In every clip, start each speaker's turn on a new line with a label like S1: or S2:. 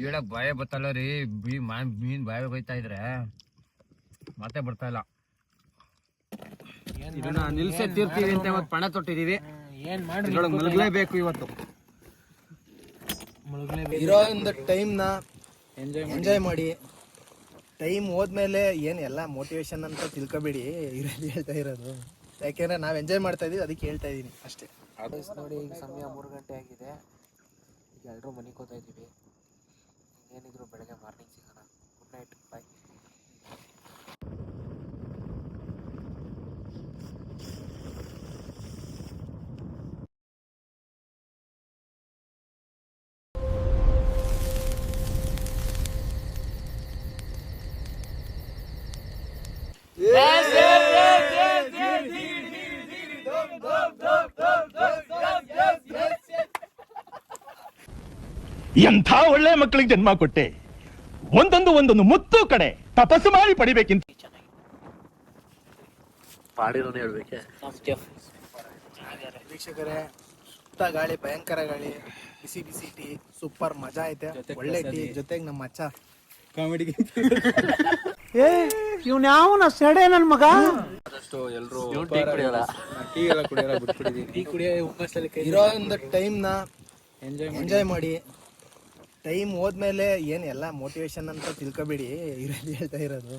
S1: ಹೇಳಕ್ ಭಯ ಬತ್ತಲ್ಲ ರೀ. ಮೀನ್ ಭಯ ಬೈತಾ ಇದ್ರೆ ಮತ್ತೆ ಬರ್ತಾ ಇಲ್ಲ. ಇದನ್ನ ನಿಲ್ಸೇ ತೀರ್ತೀವಿ ಅಂತ ಇವತ್ತು ಪಣ ತೊಟ್ಟಿದೀವಿ.
S2: ಏನ್ ಮಾಡ್ರಿ,
S1: ಮುಳುಗಲೇಬೇಕು ಇವತ್ತು.
S3: ಇರೋ ಒಂದು ಟೈಮ್ನ ಎಂಜಾಯ್ ಮಾಡಿ. ಟೈಮ್ ಹೋದ್ಮೇಲೆ ಏನು ಎಲ್ಲ ಮೋಟಿವೇಶನ್ ಅಂತ ತಿಳ್ಕೊಬೇಡಿ, ಇರೋದು ಹೇಳ್ತಾ ಇರೋದು. ಯಾಕೆಂದ್ರೆ ನಾವು ಎಂಜಾಯ್ ಮಾಡ್ತಾ ಇದೀವಿ, ಅದಕ್ಕೆ ಹೇಳ್ತಾ ಇದ್ದೀನಿ ಅಷ್ಟೇ.
S2: ನೋಡಿ ಈಗ ಸಮಯ 3 ಗಂಟೆ ಆಗಿದೆ. ಈಗ ಎಲ್ಲರೂ ಮನೆಗೆ ಹೋಗ್ತಾ ಇದ್ದೀವಿ. ಏನಿದ್ರು ಬೆಳಗ್ಗೆ ಮಾರ್ನಿಂಗ್ ಸಿಗೋಣ. ಗುಡ್ ನೈಟ್, ಬಾಯ್.
S4: ಎಂಥ ಒಳ್ಳೆ ಮಕ್ಕಳಿಗೆ ಜನ್ಮ ಕೊಟ್ಟೆ. ಒಂದೊಂದು ಮುತ್ತು ಕಡೆ ತಪಸ್ಸು ಮಾಡಿ ಪಡಿಬೇಕಿಂತ
S3: ವೀಕ್ಷಕರೇ, ಸುತ್ತ ಗಾಳಿ, ಭಯಂಕರ ಗಾಳಿ, ಬಿಸಿ ಬಿಸಿ ಟೀ, ಸೂಪರ್ ಮಜಾ ಐತೆ. ಒಳ್ಳೆ ಟೀ ಜೊತೆಗೆ ನಮ್ಮ ಮಚ್ಚ ಕಾಮಿಡಿ.
S2: ಇವ್ನ ಯಾವನ ಸೆಡೆ ನನ್ ಮಗ.
S3: ಇರೋ ಒಂದು ಟೈಮ್ನ ಎಂಜಾಯ್ ಮಾಡಿ. ಟೈಮ್ ಹೋದ್ಮೇಲೆ ಏನು ಎಲ್ಲ ಮೋಟಿವೇಶನ್ ಅಂತ ತಿಳ್ಕೊಬೇಡಿ, ಇರೋದು ಹೇಳ್ತಾ ಇರೋದು.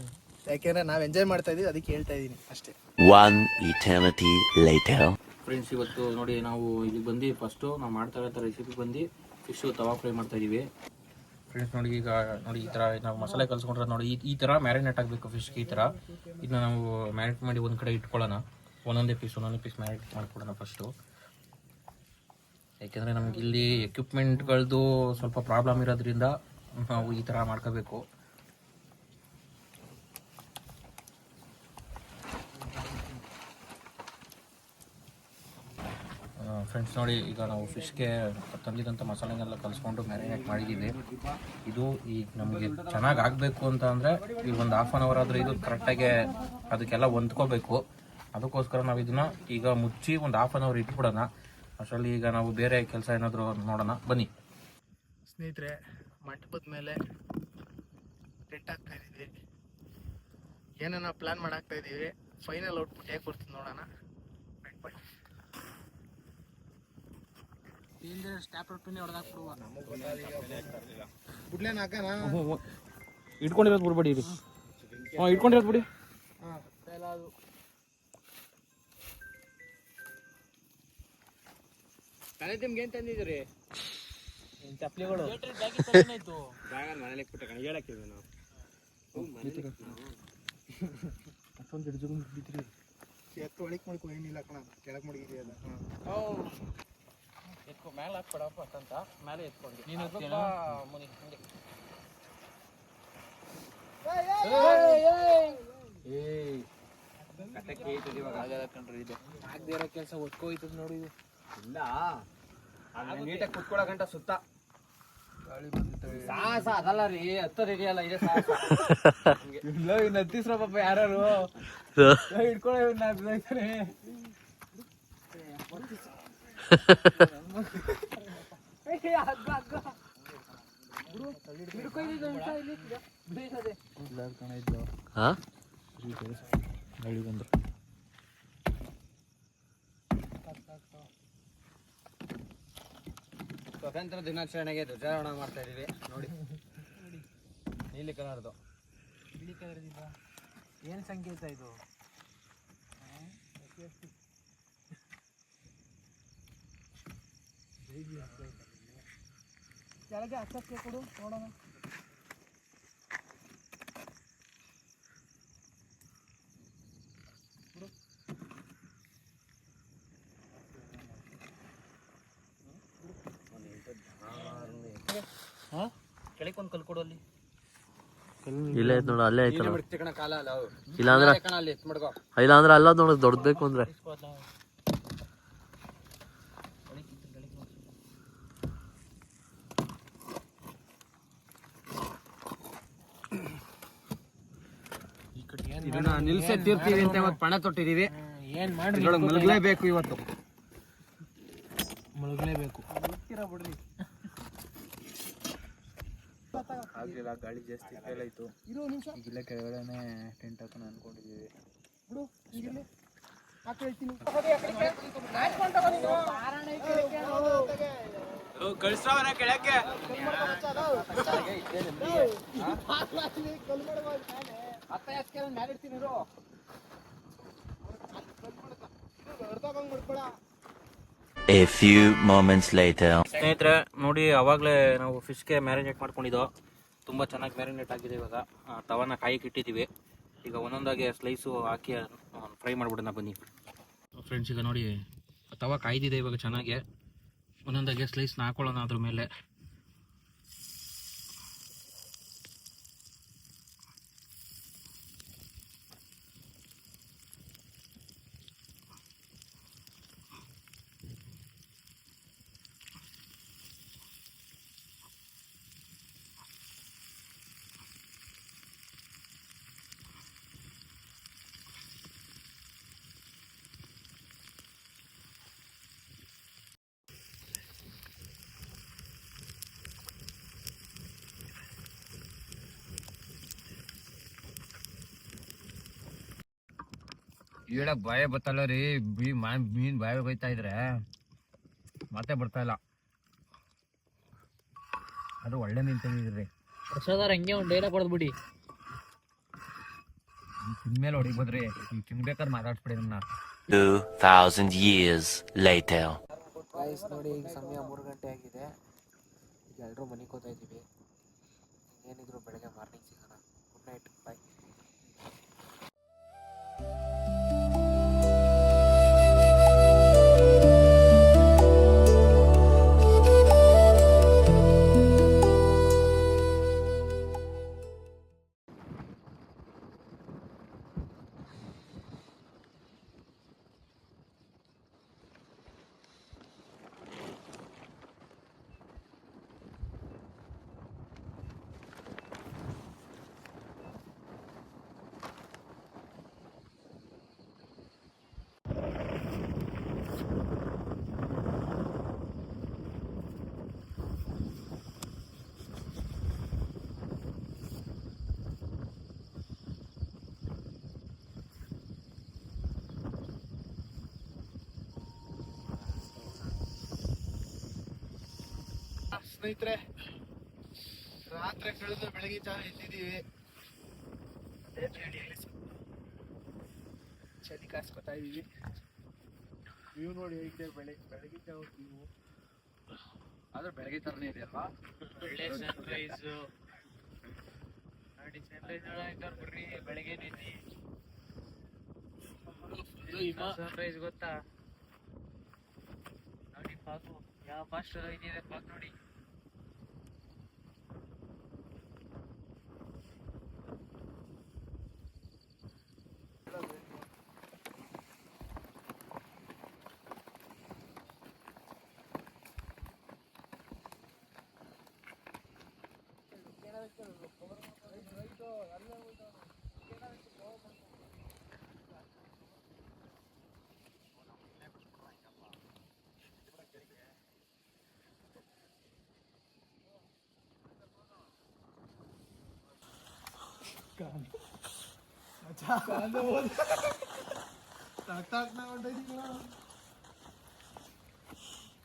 S3: ಯಾಕೆಂದ್ರೆ ನಾವು ಎಂಜಾಯ್ ಮಾಡ್ತಾ ಇದೀವಿ, ಅದಕ್ಕೆ ಹೇಳ್ತಾ ಇದ್ದೀನಿ ಅಷ್ಟೇ.
S2: ಫ್ರೆಂಡ್ಸ್, ಇವತ್ತು ನೋಡಿ ನಾವು ಇಲ್ಲಿ ಬಂದು ಫಸ್ಟು ನಾವು ಮಾಡ್ತಾ ಇರೋ ರೆಸಿಪಿ ಬಂದು ಫಿಶು ತವಾ ಫ್ರೈ ಮಾಡ್ತಾ ಇದೀವಿ. ಫ್ರೆಂಡ್ಸ್ ನೋಡಿ, ಈಗ ನೋಡಿ ಈ ಥರ ನಾವು ಮಸಾಲೆ ಕಲ್ಸ್ಕೊಂಡ್ರೆ ನೋಡಿ ಈ ಥರ ಮ್ಯಾರಿನೇಟ್ ಆಗಬೇಕು ಫಿಶ್ಗೆ. ಈ ಥರ ಇದನ್ನ ನಾವು ಮ್ಯಾರಿನೇಟ್ ಮಾಡಿ ಒಂದು ಕಡೆ ಇಟ್ಕೊಳ್ಳೋಣ. ಒಂದೊಂದೇ ಪೀಸ್ ಮ್ಯಾರಿನೇಟ್ ಮಾಡ್ಕೊಡೋಣ ಫಸ್ಟು. ಯಾಕೆಂದರೆ ನಮ್ಗೆ ಇಲ್ಲಿ ಎಕ್ವಿಪ್ಮೆಂಟ್ಗಳದ್ದು ಸ್ವಲ್ಪ ಪ್ರಾಬ್ಲಮ್ ಇರೋದ್ರಿಂದ ನಾವು ಈ ಥರ ಮಾಡ್ಕೋಬೇಕು. ಫ್ರೆಂಡ್ಸ್ ನೋಡಿ, ಈಗ ನಾವು ಫಿಶ್ಗೆ ತಂದಿದಂಥ ಮಸಾಲೆನೆಲ್ಲ ಕಲಿಸ್ಕೊಂಡು ಮ್ಯಾರಿನೇಟ್ ಮಾಡಿದ್ದೀವಿ. ಇದು ಈಗ ನಮಗೆ ಚೆನ್ನಾಗಿ ಆಗಬೇಕು ಅಂತ ಅಂದರೆ ಈಗ ಒಂದು 1/2 hour ಆದರೆ ಇದು ಕರೆಕ್ಟಾಗಿ ಅದಕ್ಕೆಲ್ಲ ಹೊಂದ್ಕೋಬೇಕು. ಅದಕ್ಕೋಸ್ಕರ ನಾವು ಇದನ್ನು ಈಗ ಮುಚ್ಚಿ ಒಂದು 1/2 hour ಇಟ್ಬಿಡೋಣ. ಅಷ್ಟರಲ್ಲಿ ಈಗ ನಾವು ಬೇರೆ ಕೆಲಸ ಏನಾದರೂ ನೋಡೋಣ, ಬನ್ನಿ.
S3: ಸ್ನೇಹಿತರೆ, ಮಂಟಪದ ಮೇಲೆ ಟೆಂಟ್ ಹಾಕ್ತಾ ಇದ್ದೀವಿ. ಏನೇನೋ ಪ್ಲಾನ್ ಮಾಡಾಕ್ತಾ ಇದ್ದೀವಿ. ಫೈನಲ್ ಔಟ್ಪುಟ್ ಹೇಗೆ ಬರ್ತದೆ ನೋಡೋಣ.
S2: ಇಟ್ಕೊಂಡಿರೋದು ಬಿಡ್ಬೇಡಿ, ಇಟ್ಕೊಂಡಿರೋದು ಬಿಡಿ.
S1: ನಿಮ್ಗೆ ಏನ್ ತಂದಿದ್ರಿ?
S2: ಚಪ್ಪಲಿಗಳು
S1: ಮನೇಲಿ ಪುಟ್ಟ ಹೇಳಕ್ಕಿದ್ವಿ ನಾವು.
S2: ಅಷ್ಟೊಂದು ಹಿಡಿದು
S3: ಎತ್ತು ಒಳಗೆ ಮಾಡ್ಕೊ, ಏನಿಲ್ಲ ಕಣ, ಕೆಳಗೆ ಮಡಗಿದೆಯಲ್ಲ.
S2: ಎತ್ಕೊ, ಮೇಲೆ ಹಾಕ್ಬೇಡಪ್ಪ ಅಂತ ಮೇಲೆ ಎತ್ಕೊಂಡು ನೀನು ಆಗದೆ ಇರೋ ಕೆಲಸ ಒತ್ಕೋಯ್ತದ ನೋಡಿ. ಇದು
S1: ಇಲ್ಲ, ನೀಟಾಗಿ ಕುತ್ಕೊಳ್ಳೋ ಗಂಟ ಸುತ್ತ ಸಾಹಸ ಅದಲ್ಲ ರೀ, ಹತ್ತದಿದೆಯಲ್ಲ ಇದೆ ಸಾಹಸ.
S2: ಇನ್ನು ಹತ್ತಿಸ್ರ ಪಾಪ ಯಾರು ಹಿಡ್ಕೊಳ್ಳೋ
S1: ಸ್ವತಂತ್ರ ದಿನಾಚರಣೆಗೆ ಧ್ವಜಾರೋಹಣ ಮಾಡ್ತಾ ಇದೀವಿ. ನೋಡಿ, ನೀಲಿ ಕಲರ್ದು.
S2: ಬಿಳಿ ಕಲರ್ದಿಂದ ಏನು ಸಂಕೇತ ಇದು? ಕೆಳಗೆ ಹಚ್ಚಕ್ಕೆ ಕೊಡು ನೋಡೋಣ. ಕೆಳಗೆ ಒಂದು ಕಲ್ ಕೊಡು. ಅಲ್ಲಿ
S5: ಇಲ್ಲ ಐತ್ ನೋಡು, ಅಲ್ಲೇ ಐತಲ್ಲ.
S1: ಕಾಲ ಅಲ್ಲ,
S5: ಇಲ್ಲಾಂದ್ರೆ ಅಲ್ಲ ನೋಡು, ದೊಡ್ಡಬೇಕು ಅಂದ್ರೆ.
S1: ಇದನ್ನ ನಿಲ್ಸೇ ತೀರ್ತೀವಿ ಅಂತ ಇವತ್ತು ಪಣ ತೊಟ್ಟಿದೀವಿ.
S2: ಏನ್ ಮಾಡ್ರಿ,
S1: ಮುಳುಗಲೇಬೇಕು ಇವತ್ತು,
S2: ಮುಳುಗಲೇಬೇಕು. ಬಿಡ್ರಿ ಆಗಲಿಲ್ಲ, ಗಾಳಿ ಜಾಸ್ತಿ ಫೇಲಾಯಿತು. ಈಗ ಇಲ್ಲೇ ಕೆಳಗಡೆನೆ ಟೆಂಟ್ ಹಾಕೋಣ ಅನ್ಕೊಂಡಿದ್ದೀವಿ. ಕಳಿಸ್ತಾವನ ಕೆಳಕ್ಕೆ.
S6: A few moments later.
S2: ಸ್ನೇಹಿತರೆ ನೋಡಿ, ಅವಾಗಲೇ ನಾವು ಫಿಶ್ಗೆ ಮ್ಯಾರಿನೇಟ್ ಮಾಡ್ಕೊಂಡಿದ್ದೋ. ತುಂಬ ಚೆನ್ನಾಗಿ ಮ್ಯಾರಿನೇಟ್ ಆಗಿದೆ. ಇವಾಗ ತವನ ಕಾಯಿಗೆ ಇಟ್ಟಿದ್ದೀವಿ. ಈಗ ಒಂದೊಂದಾಗಿ ಸ್ಲೈಸು ಹಾಕಿ ಫ್ರೈ ಮಾಡಿಬಿಡೋಣ ಬನ್ನಿ ಫ್ರೆಂಡ್ಸ್. ಈಗ ನೋಡಿ ತವ ಕಾಯ್ದಿದೆ ಇವಾಗ ಚೆನ್ನಾಗಿ. ಒಂದೊಂದಾಗಿ ಸ್ಲೈಸ್ನ ಹಾಕೊಳ್ಳೋಣ ಅದ್ರ ಮೇಲೆ.
S1: ಈಡ ಭಯ ಬತ್ತಲ್ಲ ರೀ. ಮೀನ್ ಬಾಯ ಹೋಯ್ತಾ ಇದ್ರೆ ಮತ್ತೆ ಬರ್ತಾ ಇಲ್ಲ. ಅದು ಒಳ್ಳೆ ಮೀನ್ ತಂದಿದ್ರಿ.
S5: ಪ್ರಸಾದ ಹಂಗೆ ಒಂದು ಡೈಲಾಗ್ ಹೊಡೆದ್ಬಿಡಿ.
S1: ತಿನ್ಮೇಲೆ ಹೊಡಿಬೋದ್ರಿ. ತಿನ್ಬೇಕಾದ್ರೆ ಮಾತಾಡ್ಸ್ಬಿಡಿ ನನ್ನ.
S6: 2000 years later.
S2: ನೋಡಿ, ಈಗ ಸಮಯ 3 ಗಂಟೆ ಆಗಿದೆ. ಈಗ ಎಲ್ಲರೂ ಮನೆಗೆ ಹೋಗ್ತಾ ಇದ್ದೀವಿ. ಏನಿದ್ರು ಬೆಳಗ್ಗೆ ಮಾರ್ನಿಂಗ್ ಸಿಗೋಣ. ಗುಡ್ ನೈಟ್, ಬಾಯ್.
S3: ಸ್ನೇಹಿತರೆ, ರಾತ್ರಿ ಕಳೆದು ಬೆಳಗ್ಗೆ ಜಾವ ಎದ್ದಿದ್ದೀವಿ. ಚಳಿ ಕಾಸ್ಕೊತಾ ಇದೀವಿ. ವ್ಯೂ ನೋಡಿ ಹೇಗಿದೆ. ಬೆಳಗ್ಗೆ ಜಾವ ವ್ಯೂ
S1: ಆದ್ರೆ ಬೆಳಗ್ಗೆ ತರನೇ ಇದೆ ಅಲ್ವಾ?
S5: ಒಳ್ಳೆ ಸನ್ರೈಸ್ ನೋಡಿ. ಸನ್ರೈಸ್ ಬರ್ರಿ ಬೆಳಗ್ಗೆ ಸನ್ರೈಸ್ ಗೊತ್ತಾ ನೋಡಿ. ಪಾಕು ಯಾವ ಫಾಸ್ಟ್ ಇದೆ ಪಾಕ್ ನೋಡಿ.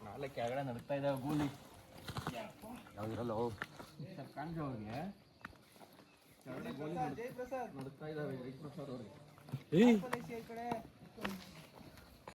S2: ನಾಳೆ ಕೆಳಗಡೆ ನಡ್ತಾ ಇದ್ದಾವೆ ಗೂಲಿ. ಯಾವ್ದಿರಲ್ಲ ಕಾಣಿಸೋ ಅವ್ರಿಗೆ ಕೆಳಗಡೆ ಗೋಲಿ ನಡ್ತಾ ಇದ್ದಾವೆ. ಪ್ರಸಾದ್ ಅವ್ರಿಗೆ